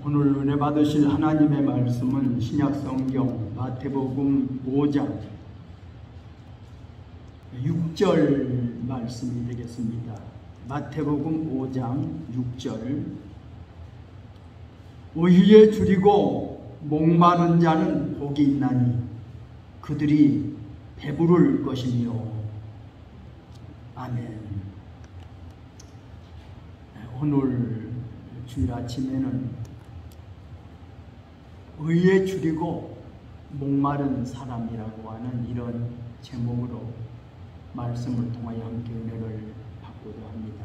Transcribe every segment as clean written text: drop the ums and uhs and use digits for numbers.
오늘 은혜 받으실 하나님의 말씀은 신약성경 마태복음 5장 6절 말씀이 되겠습니다. 마태복음 5장 6절. 의에 줄이고 목마른 자는 복이 있나니 그들이 배부를 것이며. 아멘. 오늘 주일 아침에는 의에 줄이고 목마른 사람이라고 하는 이런 제목으로 말씀을 통하여 함께 은혜를 받고자 합니다.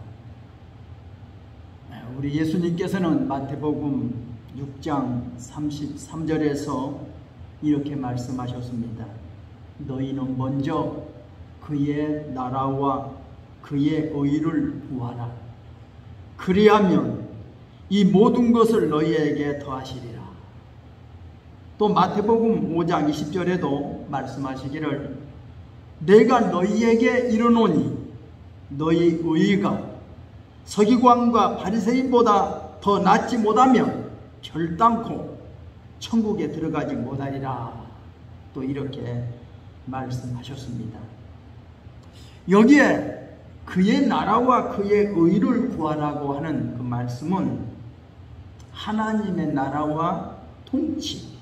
우리 예수님께서는 마태복음 6장 33절에서 이렇게 말씀하셨습니다. 너희는 먼저 그의 나라와 그의 의를 구하라. 그리하면 이 모든 것을 너희에게 더하시리라. 또 마태복음 5장 20절에도 말씀하시기를 내가 너희에게 이르노니 너희 의가 서기관과 바리새인보다 더 낫지 못하면 결단코 천국에 들어가지 못하리라. 또 이렇게 말씀하셨습니다. 여기에 그의 나라와 그의 의를 구하라고 하는 그 말씀은 하나님의 나라와 통치,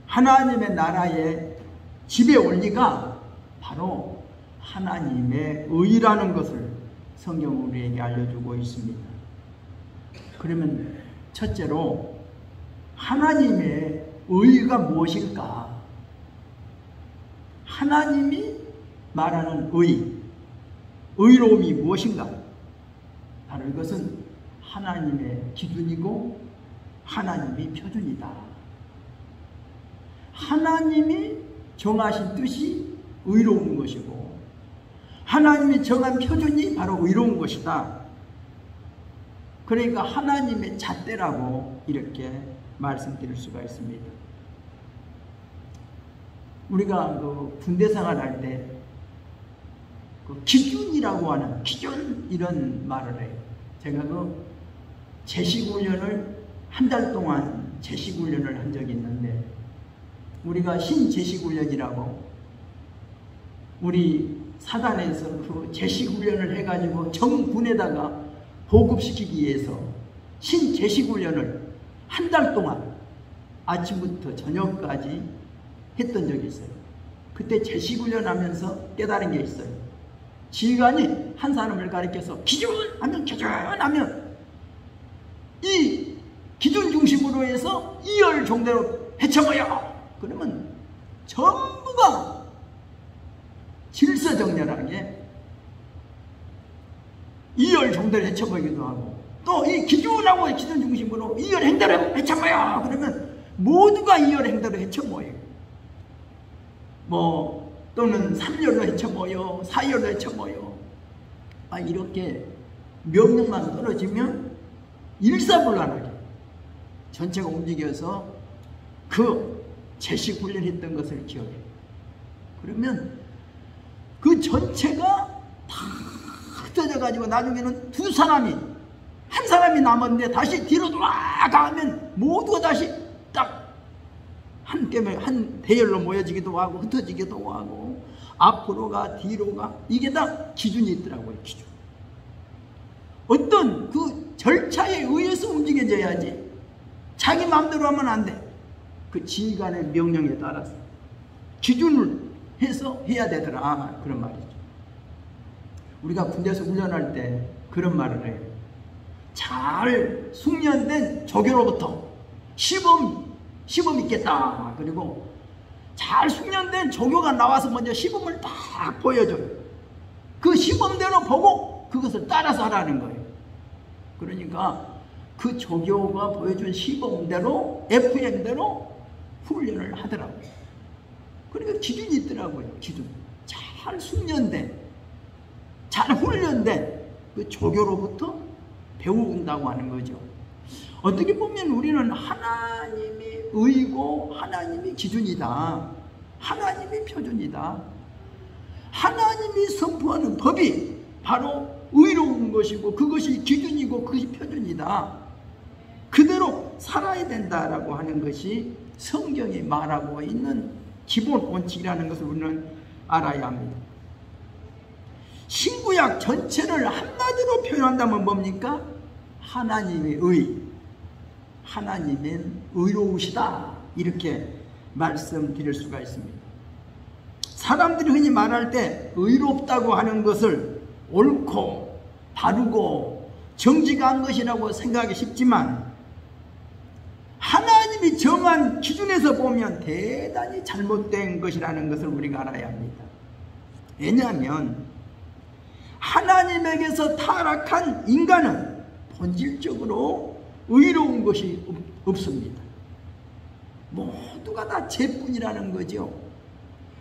하나님의 나라의 지배 원리가 바로 하나님의 의라는 것을 성경은 우리에게 알려주고 있습니다. 그러면 첫째로 하나님의 의가 무엇일까? 하나님이 말하는 의로움이 무엇인가? 바로 이것은 하나님의 기준이고 하나님의 표준이다. 하나님이 정하신 뜻이 의로운 것이고 하나님이 정한 표준이 바로 의로운 것이다. 그러니까 하나님의 잣대라고 이렇게 말씀드릴 수가 있습니다. 우리가 군대 생활할 때 기준이라고 하는 기준 이런 말을 해요. 제가 제식훈련을 한 달 동안 제식훈련을 한 적이 있는데 우리가 신제식훈련이라고 우리 사단에서 그 제식훈련을 해가지고 정군에다가 보급시키기 위해서 신제식훈련을 한 달 동안 아침부터 저녁까지 했던 적이 있어요. 그때 제식훈련 하면서 깨달은 게 있어요. 지휘관이 한 사람을 가리켜서 기준하면 기준하면 이 기준 중심으로 해서 이열 종대로 헤쳐모여. 그러면 전부가 질서정연하게 이열 종대로 헤쳐보기도 하고 또 이 기준하고 기준 중심으로 이열 행대로 헤쳐모여. 그러면 모두가 이열 행대로 헤쳐모여. 또는 3열로 헤쳐모여 4열로 헤쳐모여. 이렇게 명령만 떨어지면 일사불란하게 전체가 움직여서 그 제식 훈련했던 것을 기억해. 그러면 그 전체가 다 흩어져가지고 나중에는 한 사람이 남았는데 다시 뒤로 돌아가면 모두가 다시 딱 한 대열로 모여지기도 하고 흩어지기도 하고 앞으로 가 뒤로 가. 이게 다 기준이 있더라고요. 기준. 어떤 그 절차에 의해서 움직여져야지 자기 마음대로 하면 안 돼. 그 지휘관의 명령에 따라서 기준을 해서 해야 되더라. 그런 말이죠. 우리가 군대에서 훈련할 때 그런 말을 해요. 잘 숙련된 조교로부터 시범 있겠다. 그리고 잘 숙련된 조교가 나와서 먼저 시범을 딱 보여줘요. 그 시범대로 보고 그것을 따라서 하라는 거예요. 그러니까 그 조교가 보여준 시범대로 FM대로 훈련을 하더라고요. 그러니까 기준이 있더라고요. 기준. 잘 숙련된, 잘 훈련된 그 조교로부터 배운다고 하는 거죠. 어떻게 보면 우리는 하나님이 의고 하나님이 기준이다. 하나님이 표준이다. 하나님이 선포하는 법이 바로 의로운 것이고 그것이 기준이고 그것이 표준이다. 그대로 살아야 된다라고 하는 것이 성경이 말하고 있는 기본 원칙이라는 것을 우리는 알아야 합니다. 신구약 전체를 한마디로 표현한다면 뭡니까? 하나님의 의, 하나님은 의로우시다, 이렇게 말씀드릴 수가 있습니다. 사람들이 흔히 말할 때 의롭다고 하는 것을 옳고 바르고 정직한 것이라고 생각하기 쉽지만 하나님이 정한 기준에서 보면 대단히 잘못된 것이라는 것을 우리가 알아야 합니다. 왜냐하면 하나님에게서 타락한 인간은 본질적으로 의로운 것이 없습니다. 모두가 다 죄뿐이라는 거죠.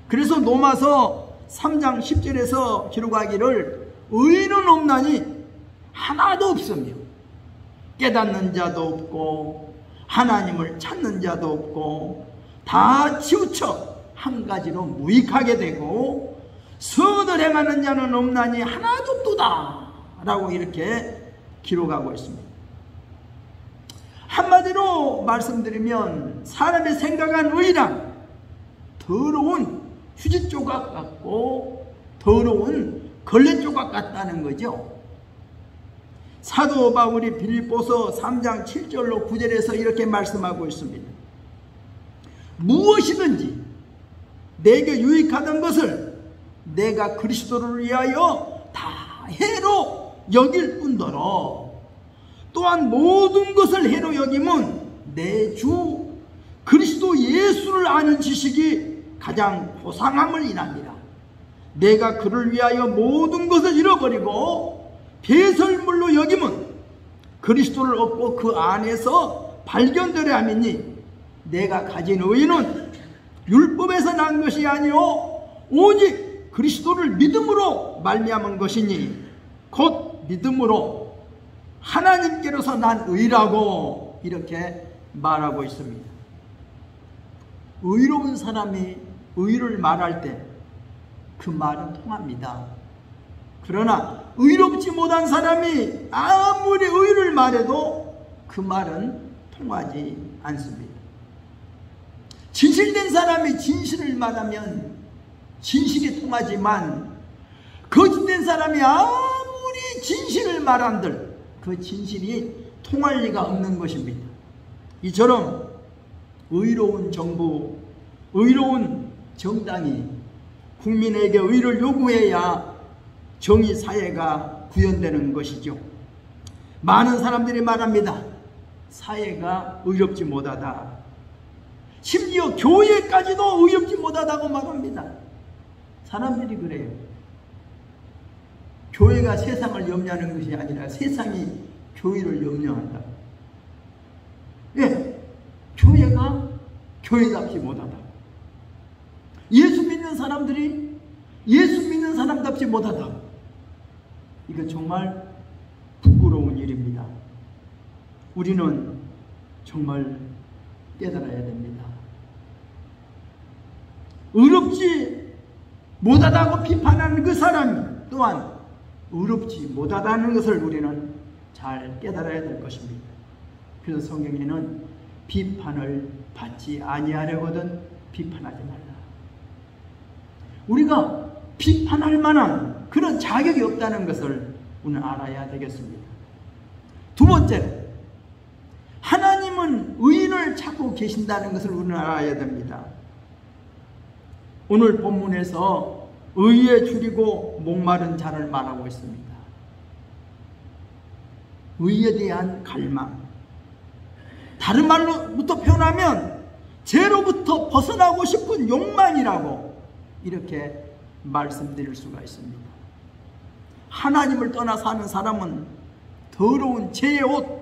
그래서 로마서 3장 10절에서 기록하기를 의인은 없나니 하나도 없으며 깨닫는 자도 없고 하나님을 찾는 자도 없고 다 치우쳐 한 가지로 무익하게 되고 선을 행하는 자는 없나니 하나도 없도다 라고 이렇게 기록하고 있습니다. 한마디로 말씀드리면 사람이 생각한 의란 더러운 휴지 조각 같고 더러운 걸레 조각 같다는 거죠. 사도 바울이 빌립보서 3장 7절로 9절에서 이렇게 말씀하고 있습니다. 무엇이든지 내게 유익하던 것을 내가 그리스도를 위하여 다 해로 여길 뿐더러 또한 모든 것을 해로 여김은 내 주 그리스도 예수를 아는 지식이 가장 고상함을 인하니라. 내가 그를 위하여 모든 것을 잃어버리고 배설물로 여김은 그리스도를 얻고 그 안에서 발견되려 함이니 내가 가진 의는 율법에서 난 것이 아니요 오직 그리스도를 믿음으로 말미암은 것이니 곧 믿음으로 하나님께로서 난 의라고 이렇게 말하고 있습니다. 의로운 사람이 의를 말할 때 그 말은 통합니다. 그러나 의롭지 못한 사람이 아무리 의를 말해도 그 말은 통하지 않습니다. 진실된 사람이 진실을 말하면 진실이 통하지만 거짓된 사람이 아무리 진실을 말한들 그 진실이 통할 리가 없는 것입니다. 이처럼 의로운 정부, 의로운 정당이 국민에게 의를 요구해야 정의 사회가 구현되는 것이죠. 많은 사람들이 말합니다. 사회가 의롭지 못하다. 심지어 교회까지도 의롭지 못하다고 말합니다. 사람들이 그래요. 교회가 세상을 염려하는 것이 아니라 세상이 교회를 염려한다. 예, 교회가 교회답지 못하다. 예수 믿는 사람들이 예수 믿는 사람답지 못하다. 이거 정말 부끄러운 일입니다. 우리는 정말 깨달아야 됩니다. 의롭지 못하다고 비판하는 그 사람 또한 의롭지 못하다는 것을 우리는 잘 깨달아야 될 것입니다. 그래서 성경에는 비판을 받지 아니하려거든 비판하지 말라. 우리가 비판할 만한 그런 자격이 없다는 것을 우리는 알아야 되겠습니다. 두 번째로 하나님은 의인을 찾고 계신다는 것을 우리는 알아야 됩니다. 오늘 본문에서 의에 줄이고 목마른 자를 말하고 있습니다. 의에 대한 갈망, 다른 말로부터 표현하면 죄로부터 벗어나고 싶은 욕망이라고 이렇게 말씀드릴 수가 있습니다. 하나님을 떠나 사는 사람은 더러운 죄의 옷,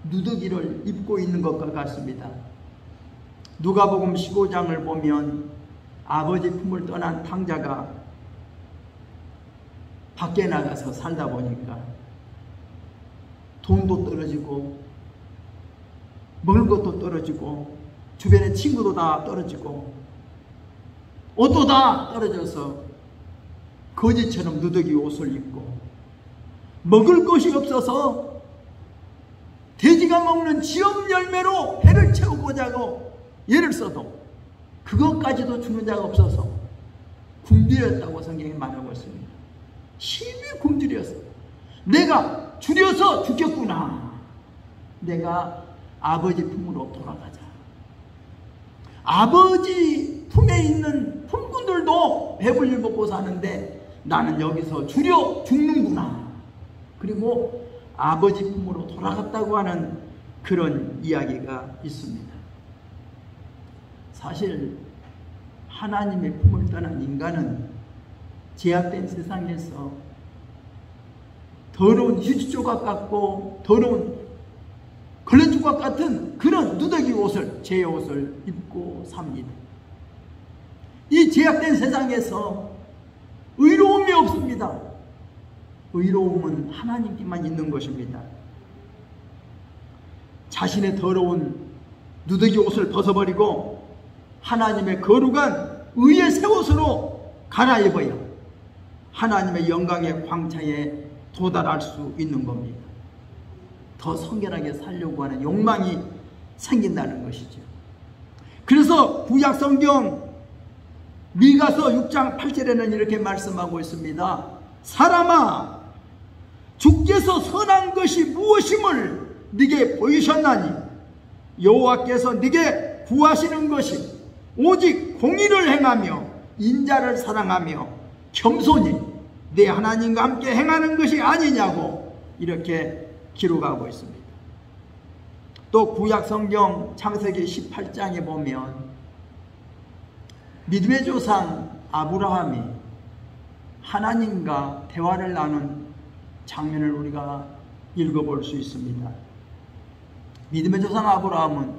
누더기를 입고 있는 것과 같습니다. 누가복음 15장을 보면 아버지 품을 떠난 탕자가 밖에 나가서 살다 보니까 돈도 떨어지고 먹을 것도 떨어지고 주변에 친구도 다 떨어지고 옷도 다 떨어져서 거지처럼 누더기 옷을 입고 먹을 것이 없어서 돼지가 먹는 지업 열매로 배를 채우고자 하고 예를 써도 그것까지도 주는 자가 없어서 굶주렸다고 성경에 말하고 있습니다. 심히 굶주렸어. 내가 줄여서 죽겠구나. 내가 아버지 품으로 돌아가자. 아버지 품에 있는 품꾼들도 배불리 먹고 사는데 나는 여기서 줄여 죽는구나. 그리고 아버지 품으로 돌아갔다고 하는 그런 이야기가 있습니다. 사실 하나님의 품을 떠난 인간은 제약된 세상에서 더러운 휴지 조각 같고 더러운 걸레 조각 같은 그런 누더기 옷을, 제 옷을 입고 삽니다. 이 제약된 세상에서 의로움이 없습니다. 의로움은 하나님께만 있는 것입니다. 자신의 더러운 누더기 옷을 벗어버리고 하나님의 거룩한 의의 새 옷으로 갈아입어야 하나님의 영광의 광차에 도달할 수 있는 겁니다. 더 성결하게 살려고 하는 욕망이 생긴다는 것이죠. 그래서 구약 성경 미가서 6장 8절에는 이렇게 말씀하고 있습니다. 사람아, 주께서 선한 것이 무엇임을 네게 보이셨나니 여호와께서 네게 구하시는 것이 오직 공의를 행하며 인자를 사랑하며 겸손히 내 하나님과 함께 행하는 것이 아니냐고 이렇게 기록하고 있습니다. 또 구약 성경 창세기 18장에 보면 믿음의 조상 아브라함이 하나님과 대화를 나눈 장면을 우리가 읽어볼 수 있습니다. 믿음의 조상 아브라함은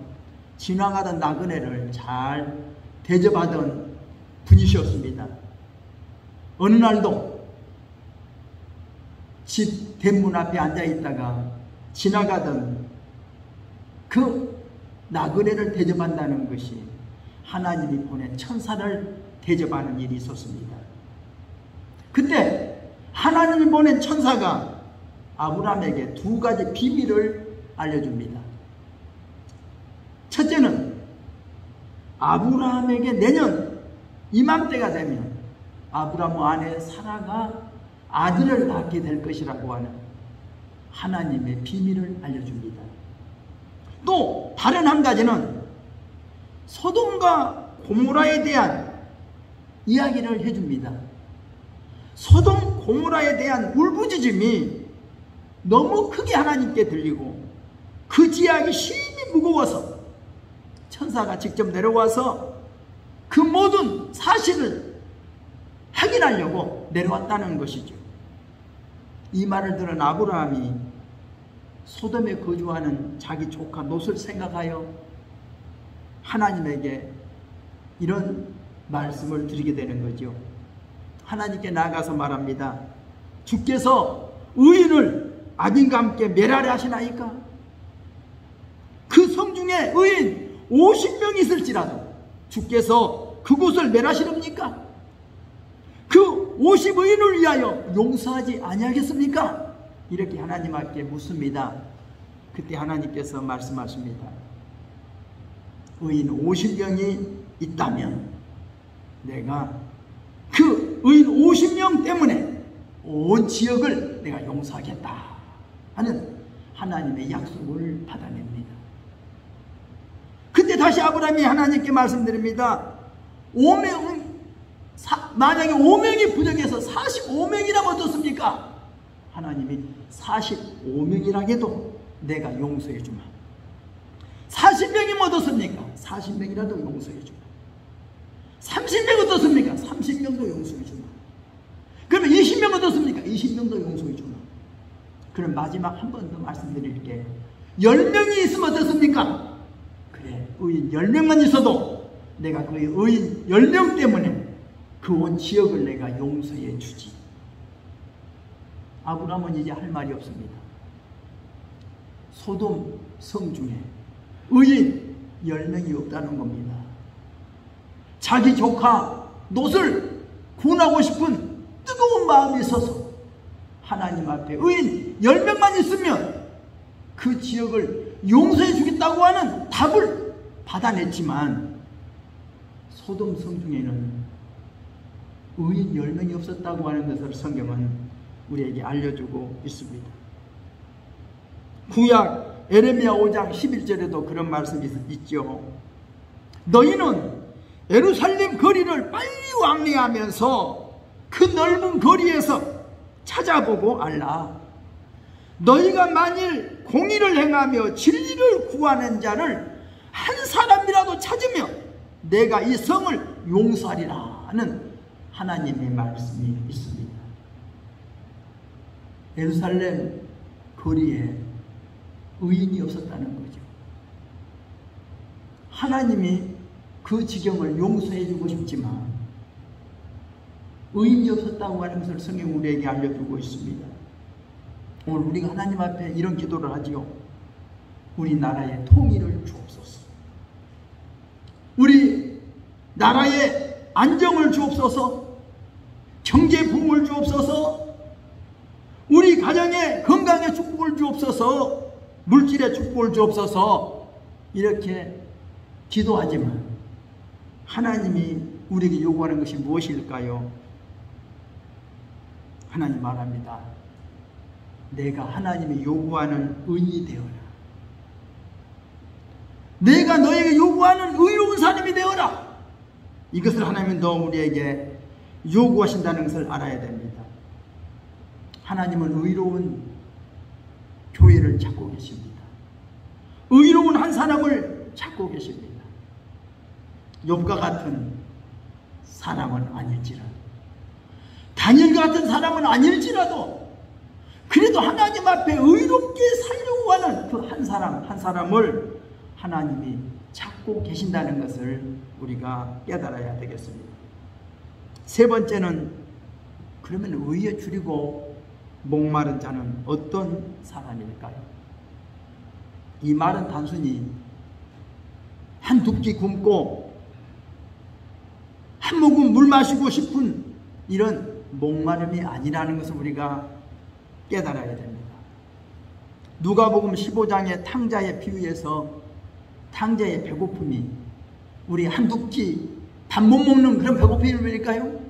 지나가던 나그네를 잘 대접하던 분이셨습니다. 어느 날도 집 대문 앞에 앉아있다가 지나가던 그 나그네를 대접한다는 것이 하나님이 보낸 천사를 대접하는 일이 있었습니다. 그때 하나님이 보낸 천사가 아브라함에게 두 가지 비밀을 알려줍니다. 첫째는 아브라함에게 내년 이맘때가 되면 아브라함 아내 사라가 아들을 낳게 될 것이라고 하는 하나님의 비밀을 알려줍니다. 또 다른 한 가지는 소돔과 고모라에 대한 이야기를 해줍니다. 소돔 고모라에 대한 울부짖음이 너무 크게 하나님께 들리고 그 지약이 심히 무거워서 천사가 직접 내려와서 그 모든 사실을 확인하려고 내려왔다는 것이죠. 이 말을 들은 아브라함이 소돔에 거주하는 자기 조카 롯을 생각하여 하나님에게 이런 말씀을 드리게 되는 거죠. 하나님께 나아가서 말합니다. 주께서 의인을 악인과 함께 멸하려 하시나이까? 그 성 중에 의인 50명이 있을지라도 주께서 그곳을 멸하시렵니까? 그 50의인을 위하여 용서하지 아니하겠습니까? 이렇게 하나님 앞에 묻습니다. 그때 하나님께서 말씀하십니다. 의인 50명이 있다면 내가 그 의인 50명 때문에 온 지역을 내가 용서하겠다 하는 하나님의 약속을 받아냅니다. 그때 다시 아브라함이 하나님께 말씀드립니다. 만약에 5명이 부족해서 45명이라면 어떻습니까? 하나님이 45명이라 해도 내가 용서해 주마. 40명이면 어떻습니까? 40명이라도 용서해 주마. 30명 어떻습니까? 30명도 용서해 주마. 그러면 20명 어떻습니까? 20명도 용서해 주마. 그럼 마지막 한 번 더 말씀드릴게요. 10명이 있으면 어떻습니까? 그래, 의인 10명만 있어도 내가 그 의인 10명 때문에 그 온 지역을 내가 용서해 주지. 아브라함은 이제 할 말이 없습니다. 소돔 성 중에 의인 10명이 없다는 겁니다. 자기 조카 롯을 구원하고 싶은 뜨거운 마음이 있어서 하나님 앞에 의인 10명만 있으면 그 지역을 용서해 주겠다고 하는 답을 받아냈지만 소돔 성중에는 의인 10명이 없었다고 하는 것을 성경은 우리에게 알려주고 있습니다. 구약 에레미야 5장 11절에도 그런 말씀이 있죠. 너희는 예루살렘 거리를 빨리 왕래하면서 그 넓은 거리에서 찾아보고 알라. 너희가 만일 공의를 행하며 진리를 구하는 자를 한 사람이라도 찾으면 내가 이 성을 용서하리라 하는 하나님의 말씀이 있습니다. 예루살렘 거리에 의인이 없었다는 거죠. 하나님이 그 지경을 용서해 주고 싶지만 의인이 없었다고 하는 것을 성경 우리에게 알려주고 있습니다. 오늘 우리가 하나님 앞에 이런 기도를 하지요. 우리나라의 통일을 주옵소서. 우리 나라의 안정을 주옵소서. 경제 부흥을 주옵소서. 우리 가정의 건강의 축복을 주옵소서. 물질의 축복을 주옵소서. 이렇게 기도하지만 하나님이 우리에게 요구하는 것이 무엇일까요? 하나님 말합니다. 내가 하나님이 요구하는 의인이 되어라. 내가 너에게 요구하는 의로운 사람이 되어라. 이것을 하나님은 더 우리에게 요구하신다는 것을 알아야 됩니다. 하나님은 의로운 교회를 찾고 계십니다. 의로운 한 사람을 찾고 계십니다. 욥과 같은 사람은 아닐지라도, 다니엘과 같은 사람은 아닐지라도, 그래도 하나님 앞에 의롭게 살려고 하는 그 한 사람을 하나님이 찾고 계신다는 것을 우리가 깨달아야 되겠습니다. 세 번째는, 그러면 의에 줄이고 목마른 자는 어떤 사람일까요? 이 말은 단순히 한 두 끼 굶고 한 모금 물 마시고 싶은 이런 목마름이 아니라는 것을 우리가 깨달아야 됩니다. 누가복음 15장의 탕자의 비유에서 탕자의 배고픔이 우리 한두 끼 밥 못 먹는 그런 배고픔일까요?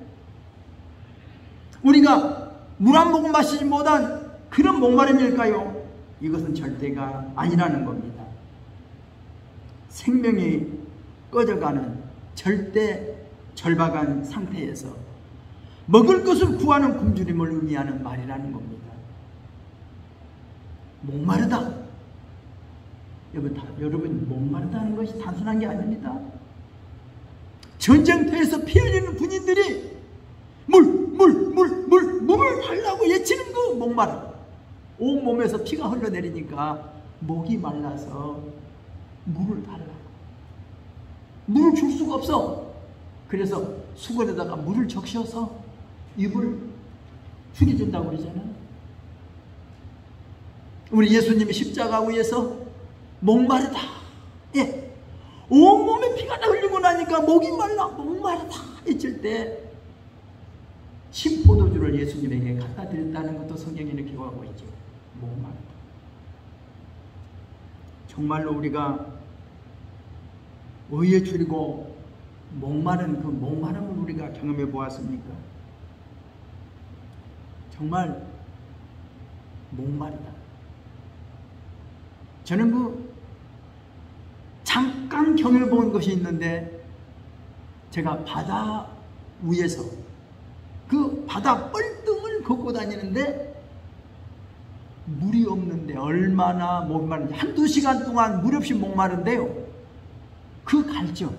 우리가 물 한 모금 마시지 못한 그런 목마름일까요? 이것은 절대가 아니라는 겁니다. 생명이 꺼져가는 절대 절박한 상태에서 먹을 것을 구하는 굶주림을 의미하는 말이라는 겁니다. 목마르다. 여러분, 목마르다는 것이 단순한 게 아닙니다. 전쟁터에서 피 흘리는 군인들이 물을 달라고 외치는 그 목마름. 온몸에서 피가 흘러내리니까 목이 말라서 물을 달라고. 물을 줄 수가 없어. 그래서 수건에다가 물을 적셔서 입을 죽여준다고 그러잖아요. 우리 예수님이 십자가 위에서 목마르다. 예. 온몸에 피가 다 흘리고 나니까 목이 말라 목마르다 했을 때 신포도주를 예수님에게 갖다 드렸다는 것도 성경에 이렇게 기록하고 있죠. 목마르다. 정말로 우리가 의에 줄이고 목마른 그 목마름을 우리가 경험해 보았습니까? 정말 목마르다. 저는 잠깐 경험해 본 것이 있는데, 제가 바다 위에서 그 바다 뻘등을 걷고 다니는데 물이 없는데 얼마나 목마른지, 한두 시간 동안 물 없이 목마른데요, 그 갈증,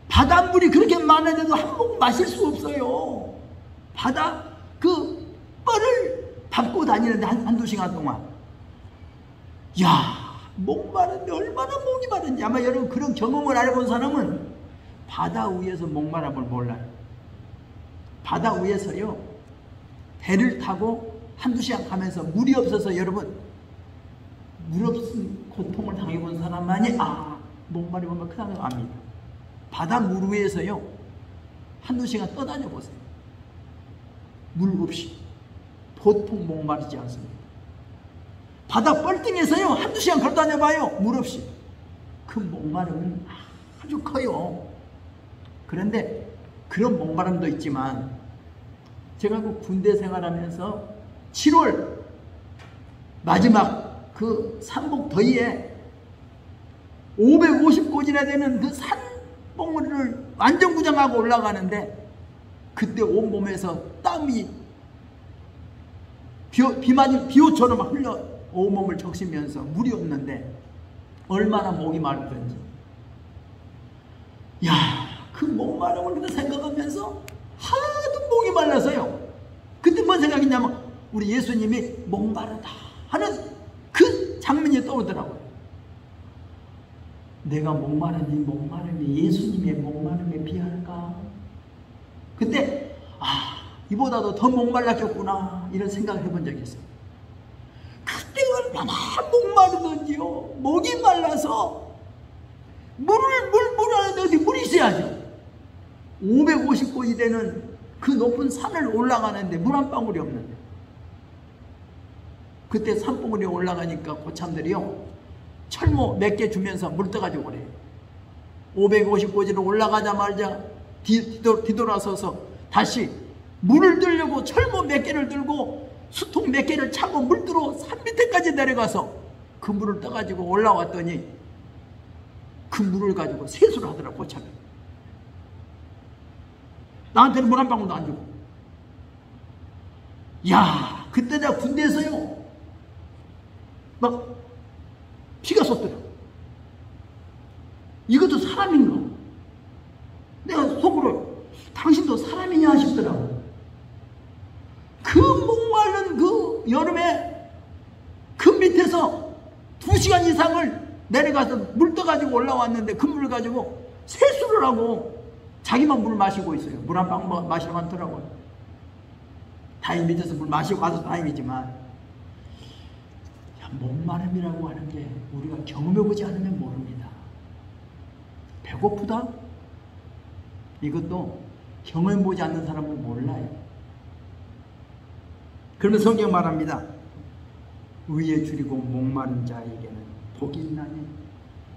바닷물이 그렇게 많은데도 한 모금 마실 수 없어요. 바다 그 뻘을 밟고 다니는데 한두 시간 동안, 야, 목마른데 얼마나 목이 마른지. 아마 여러분 그런 경험을 알아본 사람은 바다 위에서 목마름을 몰라요. 바다 위에서요, 배를 타고 한두 시간 가면서 물이 없어서, 여러분 물 없은 고통을 당해본 사람만이 목마름이 얼마나 크다는 걸 압니다. 바다 물 위에서요 한두 시간 떠다녀 보세요. 물 없이 보통 목마르지 않습니다. 바다 뻘등에서요 한두 시간 걸어 다녀봐요. 물 없이. 그 목마름은 아주 커요. 그런데 그런 목마름도 있지만 제가 그 군대 생활하면서 7월 마지막 그 삼복 더위에 550고지나 되는 그 산봉우리를 완전 구정하고 올라가는데 그때 온몸에서 땀이 비옷처럼 흘러 온몸을 적시면서 물이 없는데 얼마나 목이 마르던지. 야, 그 목마름을 그때 생각하면서 하도 목이 말라서요. 그때 뭔 생각이냐면 우리 예수님이 목마르다 하는 그 장면이 떠오르더라고요. 내가 목마른 이 목마름이 예수님의 목마름에 비할까? 그때 이보다도 더 목말랐겠구나 이런 생각을 해본 적이 있어요. 그때 얼마나 목마르던지요. 목이 말라서 물 안에 어디 물이 있어야죠. 550고지 되는 그 높은 산을 올라가는데 물 한 방울이 없는데 그때 산봉우리에 올라가니까 고참들이요 철모 몇 개 주면서 물 떠가지고 그래요. 550고지로 올라가자마자 뒤돌아서서 다시 물을 들려고 철모 몇 개를 들고 수통 몇 개를 차고 물들어 산 밑에까지 내려가서 그 물을 떠가지고 올라왔더니 그 물을 가지고 세수를 하더라고. 고참이 나한테는 물 한 방울도 안 주고. 야, 그때 내가 군대에서요 막 피가 쏟더라고. 이것도 사람인가? 내가 속으로 당신도 사람이냐 싶더라고. 그 목마른 그 여름에 그 밑에서 2시간 이상을 내려가서 물 떠가지고 올라왔는데 그 물을 가지고 세수를 하고 자기만 물 마시고 있어요. 물 한 방울 마시러 많더라고요. 다행히 밑에서 물 마시고 와서 다행이지만 목마름이라고 하는 게 우리가 경험해보지 않으면 모릅니다. 배고프다? 이것도 경험해보지 않는 사람은 몰라요. 그러면 성경 말합니다. 의에 줄이고 목마른 자에게는 복이 있나니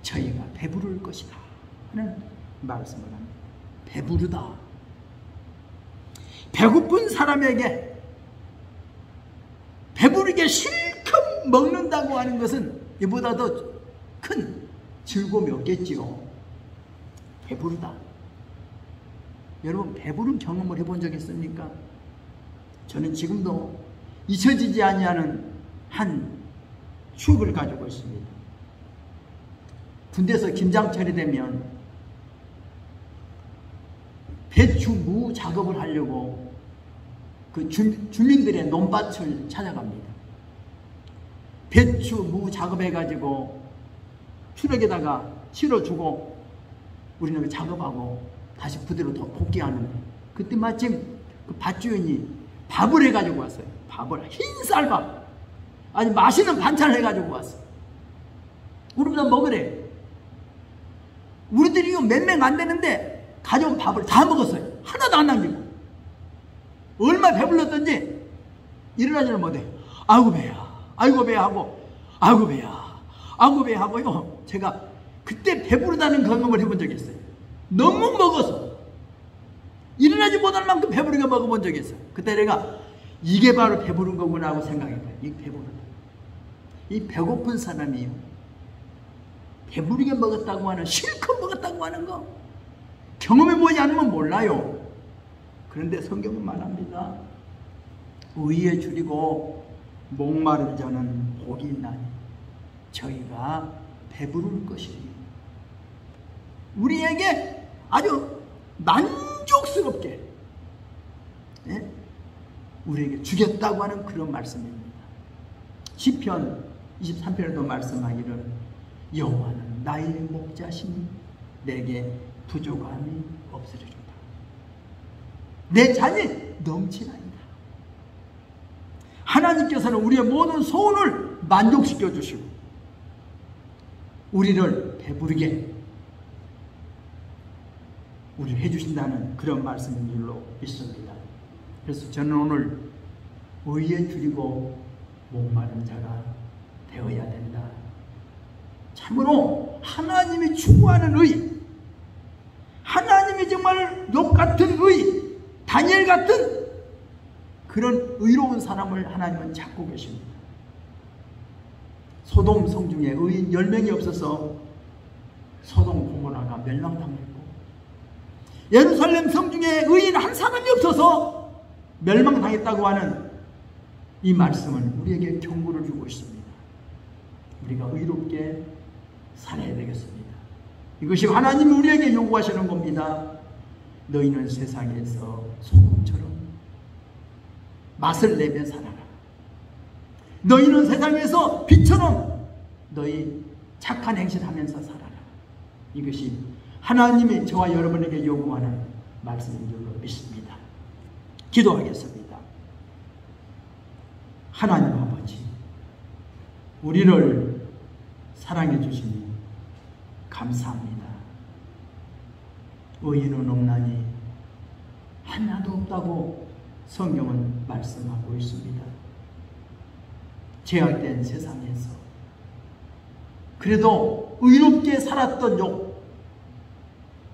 저희가 배부를 것이다 하는 말씀을 합니다. 배부르다. 배고픈 사람에게 배부르게 실컷 먹는다고 하는 것은 이보다 더 큰 즐거움이 없겠지요. 배부르다. 여러분 배부른 경험을 해본 적 있습니까? 저는 지금도 잊혀지지 아니하는 한 추억을 가지고 있습니다. 군대에서 김장철이 되면 배추 무 작업을 하려고 그 주민들의 논밭을 찾아갑니다. 배추 무 작업해가지고 추력에다가 실어주고 우리는 작업하고 다시 부대로 복귀하는데 그때 마침 그 밭주인이 밥을 해가지고 왔어요. 밥을 흰 쌀밥 아주 맛있는 반찬을 해가지고 왔어. 우리보다 먹으래. 우리들이 이거 몇 명 안 되는데 가져온 밥을 다 먹었어요. 하나도 안 남기고. 얼마나 배불렀던지 일어나지는 못해. 아이고 배야 아이고 배야 하고 아이고 배야 아이고 배야 하고요. 제가 그때 배부르다는 경험을 해본 적이 있어요. 너무 먹어서 일어나지 못할 만큼 배부르게 먹어본 적이 있어요. 그때 내가 이게 바로 배부른 거구나 하고 생각해봐요. 이 배부르다. 이 배고픈 사람이요 배부르게 먹었다고 하는 실컷 먹었다고 하는 거 경험해보지 않으면 몰라요. 그런데 성경은 말합니다. 의에 줄이고 목마른 자는 복이 있나니 저희가 배부를 것이니. 우리에게 아주 만족스럽게 우리에게 주겠다고 하는 그런 말씀입니다. 시편 23편에도 말씀하기를 여호와는 나의 목자시니 내게 부족함이 없으리로다. 내 잔이 넘치나이다. 하나님께서는 우리의 모든 소원을 만족시켜 주시고 우리를 배부르게 우리를 해주신다는 그런 말씀인 줄로 믿습니다. 그래서 저는 오늘 의에 줄이고 목마른 자가 되어야 된다. 참으로 하나님이 추구하는 의, 하나님이 정말 욥 같은 의, 다니엘 같은 그런 의로운 사람을 하나님은 찾고 계십니다. 소돔 성중에 의인 10명이 없어서 소돔 고모라가 멸망당했고, 예루살렘 성중에 의인 한 사람이 없어서 멸망당했다고 하는 이 말씀은 우리에게 경고를 주고 있습니다. 우리가 의롭게 살아야 되겠습니다. 이것이 하나님이 우리에게 요구하시는 겁니다. 너희는 세상에서 소금처럼 맛을 내며 살아라. 너희는 세상에서 빛처럼 너희 착한 행실하면서 살아라. 이것이 하나님이 저와 여러분에게 요구하는 말씀인 줄로 믿습니다. 기도하겠습니다. 하나님 아버지, 우리를 사랑해 주시니 감사합니다. 의인은 없나니 하나도 없다고 성경은 말씀하고 있습니다. 죄악된 세상에서 그래도 의롭게 살았던 욥,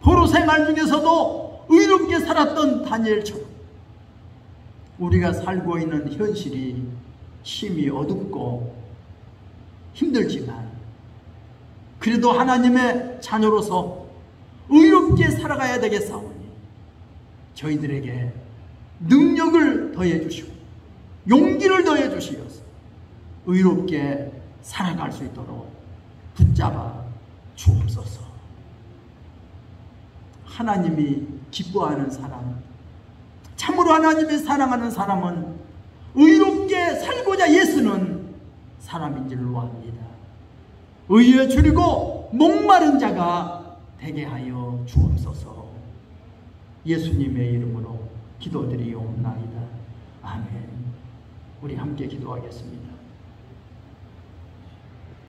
포로 생활 중에서도 의롭게 살았던 다니엘처럼 우리가 살고 있는 현실이 심히 어둡고 힘들지만 그래도 하나님의 자녀로서 의롭게 살아가야 되겠사오니 저희들에게 능력을 더해 주시고 용기를 더해 주시어서 의롭게 살아갈 수 있도록 붙잡아 주옵소서. 하나님이 기뻐하는 사람, 참으로 하나님이 사랑하는 사람은 의롭게 살고자 예수는 사람인 줄로 압니다. 의에 줄이고 목마른 자가 되게 하여 주옵소서. 예수님의 이름으로 기도드리옵나이다. 아멘. 우리 함께 기도하겠습니다.